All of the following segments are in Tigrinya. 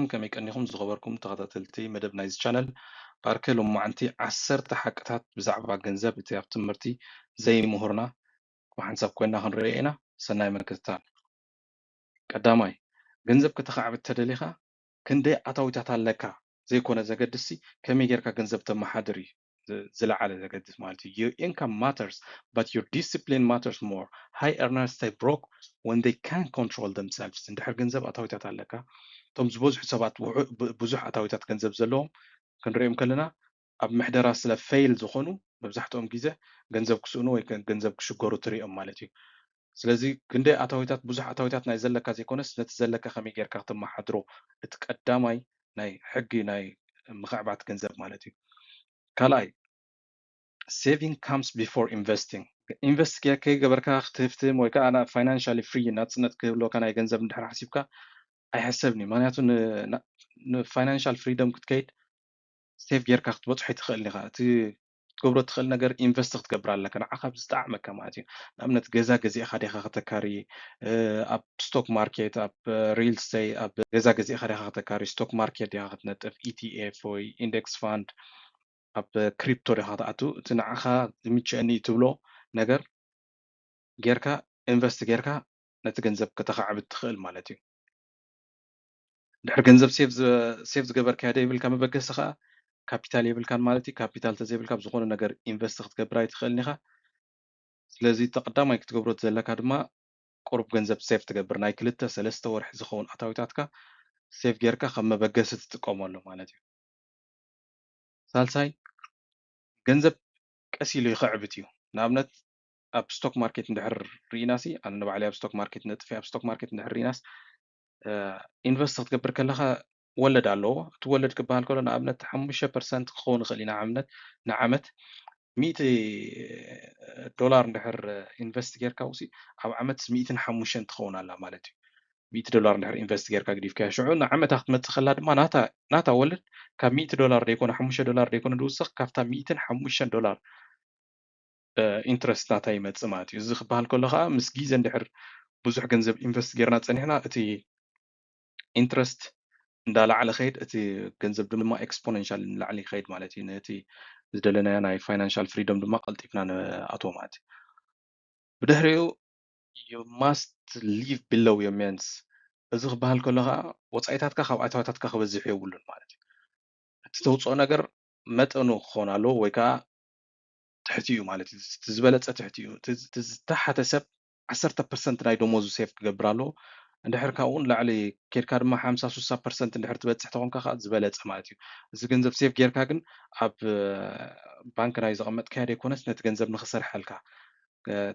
كما يكنيكم زغبركم تغطتلتي مدب نايز channel باركلهم معنتي 10 حقتات بزعبا جنزب تياب تمرتي زي مهرنا وحنسب كوينا هنرئينا سناي مكتال قداماي جنزب كتخعب التدليخة كندي أتويتات لك زي كونا زقدسي كمي جيركا جنزب تمحادري زلا على زقدس مالتي your income matters but your discipline matters more high earners stay broke when they can't control themselves اندحر جنزب أتويتات لك توم زبوز حسابات بزح أتويتات جنزب زلهم كنريهم كلنا أب محدرة سلا فيل زخونو مبزحتهم جيزة جنزب كسونو ويكن جنزب كشجورو تريهم مالتي سلازي كندي أتويتات بزح أتويتات ناي زلكا زي كونس نتزلكا خمي جيركا تم حدرو اتقداماي ناي حقي ناي مخعبات جنزب مالتي كالاي saving comes before investing invest كي جبركا اختفتم ويكا أنا financially free ناتسنت كلو كان أي جنزب ندحر حسيبكا أي حسبني معناته ن financial freedom كتكيد سيف جيركا ክትበፅሖ ትኽእል ኢኻ እቲ ትገብሮ ትኽእል ነገር ኢንቨስት ክትገብር ኣለካ ንዓኻ ብዝጠዕመካ ማለት እዩ ንኣብነት ገዛ ገዚእኻ ዲኻ ከተካሪ ኣብ ስቶክ ማርኬት ኣብ ሪል ስቴት ኣብ ገዛ ገዚእኻ ዲኻ ከተካሪ ስቶክ ማርኬት ዲኻ ክትነጥፍ ኢቲኤፍ ወይ ኢንዴክስ ፋንድ ኣብ ክሪፕቶ ዲኻ ትኣቱ እቲ ንዓኻ ዝምችአኒ ትብሎ ነገር ጌርካ ኢንቨስት ጌርካ ነቲ ገንዘብ ከተኻዕብ ትኽእል ማለት እዩ ድሕሪ ገንዘብ ሴቭ ዝገበርካዮ ደይብልካ መበገሲ ከዓ ካፒታል يبلكان مالتي كابيتال تزيبلكا بزخون نجار إنفست تقبراي تخلنيها سلازي تقدم أي كتقبرت زلك هادما قرب جنزب سيف تقبر ناي كلتا سلستا ورح زخون أتاويتاتك سيف جيركا خم بجست تقوم له مالتي ثالثاي جنزب كسيلو يخعبتيو نابنت أب ستوك ماركت ندحر ريناسي أنا نبع عليه أب ستوك ماركت نتفي أب ستوك ماركت ندحر ريناس إنفست تقبر كلها ولد على تولد كبهال كله نعمت 5% خون خلينا نعمت $100 ندحر انفستيجر كاوسي او عمت 105 تخون على مالتي $100 ندحر انفستيجر كاغديف كاشعو نعمت اخت متخلى ما ناتا ولد كاب $100 يكون $5 يكون دوسخ كافتا $105 انترست ناتا يمت ماتي زخ بهال كله خا مسجيز ندحر بزح جنزب انفستيجرنا تصنيحنا اتي انترست እንዳለ على خيد እቲ ገንዘብ ድማ ኤክስፖኔንሻል ንላዕሊ ይኸይድ ማለት እዩ ነቲ ዝደለናዮ ናይ ፋይናንሻል ፍሪደም ድማ ቀልጢፍና ንኣትዎ ማለት እዩ ብድሕሪኡ you must live below your means እዚ ክበሃል ከሎ ከዓ ወፃኢታትካ ካብ ኣታዊታትካ ክበዝሑ የብሉን ማለት እዩ እቲ ተውፅኦ ነገር መጠኑ ክኾን ኣለዎ ወይ ከዓ ትሕቲኡ ማለት እዩ እቲ ዝበለፀ ትሕቲኡ እቲ ዝተሓተ ሰብ 10% ናይ ደሞዙ ሴፍ ክገብር ኣለዎ እንድሕር ካብኡን ላዕሊ ኬድካ ድማ 50-60% እንድሕር ትበፅሕ ተኾንካ ከዓ ዝበለፀ ማለት እዩ እዚ ገንዘብ ሴፍ ጌርካ ግን ኣብ ባንክ ናይ ዘቐመጥካዮ ደይኮነስ ነቲ ገንዘብ ንኽሰርሐልካ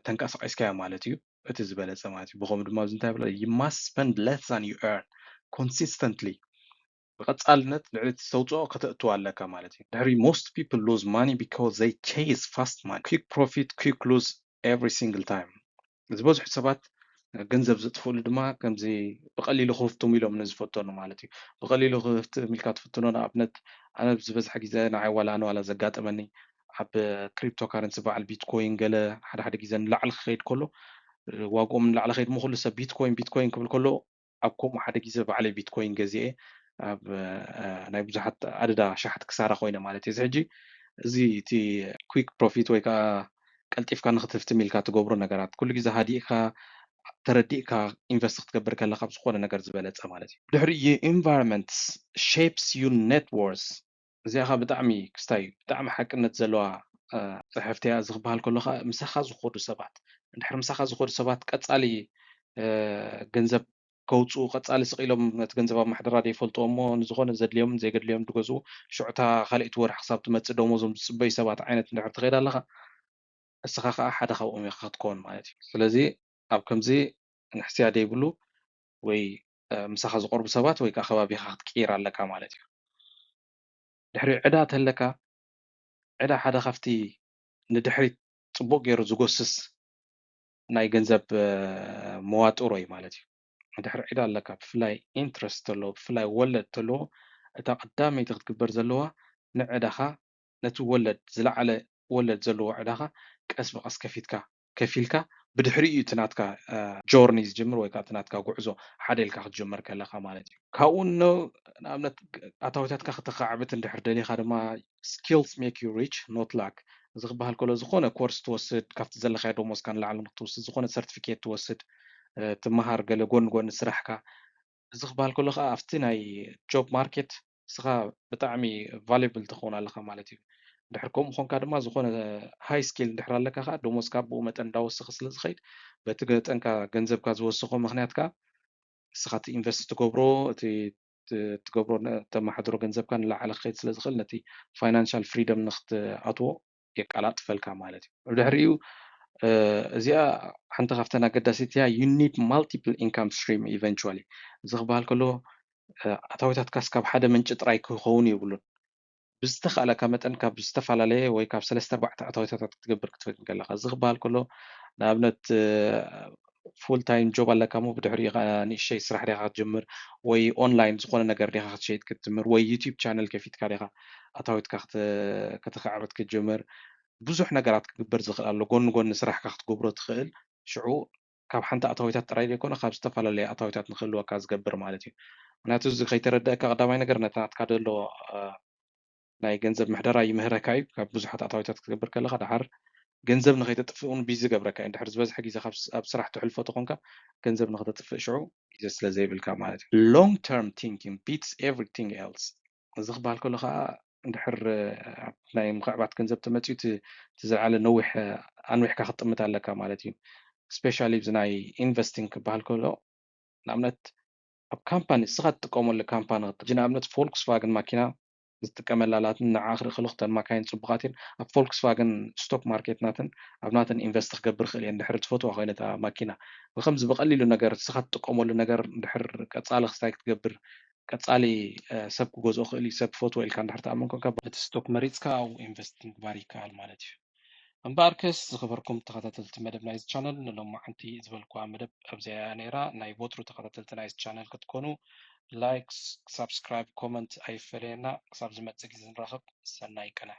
ተንቀሳቒስካዮ ማለት እዩ እቲ ዝበለፀ ማለት እዩ ብኸምኡ ድማ እዚ እንታይ ብሎ you must spend less than you earn consistently ብቐፃልነት ልዕሊ እቲ ዝተውፅኦ ከተእትዎ ኣለካ ማለት እዩ ድሕሪ most people lose money because they chase fast money quick profit quick lose every single time ዝበዝሑ ሰባት ገንዘብ ዝጥፍኡሉ ድማ ከምዚ ብቐሊሉ ክፍትሙ ኢሎም ንዝፈተኑ ማለት እዩ ብቐሊሉ ክፍትም ኢልካ ትፍትኖ ንኣብነት ኣነ ዝበዝሐ ግዜ ንዓይ ዋላ ኣነ ዋላ ዘጋጠመኒ ኣብ ክሪፕቶ ካረንሲ በዓል ቢትኮይን ገለ ሓደ ሓደ ግዜ ንላዕሊ ክኸይድ ከሎ ዋግኦም ንላዕሊ ኸይድ ሞ ኩሉ ሰብ ቢትኮይን ክብል ከሎ ኣብ ከምኡ ሓደ ግዜ በዓለይ ቢትኮይን ገዚአ ኣብ ናይ ብዙሓት ኣደዳ ሸሓት ክሳራ ኮይነ ማለት እዩ እዚ ሕጂ እዚ እቲ ኩዊክ ፕሮፊት ወይ ከዓ ቀልጢፍካ ንኽትፍትም ኢልካ ትገብሮ ነገራት ኩሉ ግዜ ሃዲእካ ተረዲእካ ኢንቨስት ክትገብር ከለካ ብዝኾነ ነገር ዝበለፀ ማለት እዩ ድሕሪ የኢንቫይሮንመንት ሼፕስ ዩ ኔት ወርስ እዚኣ ብጣዕሚ ክስታይ ብጣዕሚ ሓቅነት ዘለዋ ፅሕፍቲ እያ እዚ ክበሃል ከለካ ምሳኻ ዝኸዱ ሰባት እንድሕር ምሳኻ ዝኸዱ ሰባት ቀፃሊ ገንዘብ ከውፅኡ ቀፃሊ ስቂሎም ነቲ ገንዘብ ኣብ ማሕደራ ዘይፈልጥዎ እሞ ንዝኾነ ዘድልዮምን ዘይገድልዮም ድገዝኡ ሽዑታ ካልእቲ ወርሒ ክሳብ ትመፅእ ደሞዞም ዝፅበዩ ሰባት ዓይነት እንድሕር ትኸይድ ኣለካ እስኻ ከዓ ሓደ ካብኦም ኢኻ ክትከውን ማለት እዩ ስለዚ ኣብ ከምዚ ንሕስያ ደይብሉ ወይ ምሳኻ ዝቐርቡ ሰባት ወይ ከዓ ከባቢኻ ክትቅይር ኣለካ ማለት እዩ ድሕሪ ዕዳ ተለካ ዕዳ ሓደ ካብቲ ንድሕሪት ፅቡቅ ገይሩ ዝጎስስ ናይ ገንዘብ መዋጥሮ እዩ ማለት እዩ ድሕሪ ዕዳ ኣለካ ብፍላይ ኢንትረስት ኣለዎ ብፍላይ ወለድ ኣለዎ እታ ቀዳመይቲ ክትግበር ዘለዋ ንዕዳኻ ነቲ ወለድ ዝለዓለ ወለድ ዘለዎ ዕዳኻ ቀስ ብቐስ ከፊልካ بدحري تناتكا جورنيز جمر ويكا تناتكا قعزو حديل كاخد جمر كاللخا مالتي كاونو نامنت اتاوتاتكا ختخعبت اندحر دلي خادما skills make you rich not luck زغبها الكل زخونة كورس توسد كافت زل خيدو موسكان لعلم توسد زخونة سيرتيفيكيت توسد تمهار قال قون سرحكا زغبها الكل خا افتي ناي جوب ماركت سخا بطعمي valuable تخون على مالتي دحركم خون كادما زخونة هاي سكيل دحر لك خا دوموس كابو متن داوس خسل زخيد بتقت انكا جنزب كاز وسخو مخنياتكا سخات انفست تقبرو تقبرو تم حضرو جنزب كان لا على خيد سلا زخل نتي فاينانشال فريدم نخت اتو يقالات فلكا مالتي دحريو እዚኣ ሓንቲ ካብተን ኣገዳሲት እያ you need multiple income stream eventually ዝኽበሃል ከሎ ኣታዊታት ካስካብ ሓደ ምንጭ ጥራይ ክኸውን የብሉን ብዝተኻእለካ መጠን ካብ ዝተፈላለየ ወይ ካብ 3-4 ኣታዊታት ክትገብር ክትፈትን ከለካ ዝኽበሃል ከሎ ንኣብነት ፉል ታይም ጆብ ኣለካ ሞ ብድሕሪኡ ንእሽተይ ስራሕ ዲኻ ክትጅምር ወይ ኦንላይን ዝኾነ ነገር ዲኻ ክትሸይጥ ክትጅምር ወይ ዩቲብ ቻነል ከፊትካ ዲኻ ኣታዊትካ ከተኸዓበት ክትጅምር ብዙሕ ነገራት ክግበር ዝኽእል ኣሎ ጎኒ ጎኒ ስራሕካ ክትገብሮ ትኽእል ሽዑ ካብ ሓንቲ ኣታዊታት ጥራይ ዘይኮነ ካብ ዝተፈላለየ ኣታዊታት ንክህልወካ ዝገብር ማለት እዩ ምክንያቱ እዚ ከይተረድአካ ቀዳማይ ነገር ነቲ ናትካ ደሎ ናይ ገንዘብ ምሕደራ ይምህረካ እዩ ካብ ብዙሓት ኣታዊታት ክትገብር ከለካ ድሓር ገንዘብ ንከይተጥፍእ እውን ቢዚ ገብረካ እዩ ድሕር ዝበዝሐ ግዜ ኣብ ስራሕ ትሕልፎ ተኾንካ ገንዘብ ንክተጥፍእ ሽዑ ግዜ ስለ ዘይብልካ ማለት እዩ ሎንግ ተርም ቲንኪንግ ቢትስ ኤቭሪቲንግ ኤልስ እዚ ክበሃል ከሎ ከዓ እንድሕር ናይ ምክዕባት ገንዘብ ተመፅኡ ትዝለዓለ ነዊሕ ኣንዊሕካ ክትጥምት ኣለካ ማለት እዩ ስፔሻሊ እዚ ናይ ኢንቨስቲንግ ክበሃል ከሎ ንኣብነት ኣብ ካምፓኒ ንስኻ ትጥቀመሉ ካምፓኒ ንኣብነት ፎልክስቫገን ማኪና ዝጥቀመላላትን ንዓ ክርኢ ክልኽተን ማካይን ፅቡቃት እየን ኣብ ፎልክስቫገን ስቶክ ማርኬት ናትን ኣብ ናተን ኢንቨስት ክገብር ክእል እየ እንድሕር ትፈትዋ ኮይነት ማኪና ብከምዚ ብቀሊሉ ነገር ንስኻ ትጥቀመሉ ነገር እንድሕር ቀፃሊ ክስታይ ክትገብር ቀፃሊ ሰብ ክገዝኦ ክእል እዩ ሰብ ክፈትዎ ኢልካ እንድሕር ተኣመን ኮንካ እቲ ስቶክ መሪፅካ ኣብኡ ኢንቨስት ምግባር ይከኣል ማለት እዩ እምበር ከስ ዝኽበርኩም ተኸታተልቲ መደብ ናይዚ ቻነል ንሎማዓንቲ ዝበልክዋ መደብ ኣብዚኣ ነይራ ናይ ቦትሩ ተኸታተልቲ ናይዚ ቻነል ክትኮኑ ላይክ ሳብስክራይብ ኮመንት ኣይፈለየና ክሳብ ዝመፅእ ግዜ ንራኸብ ሰናይ ቀነ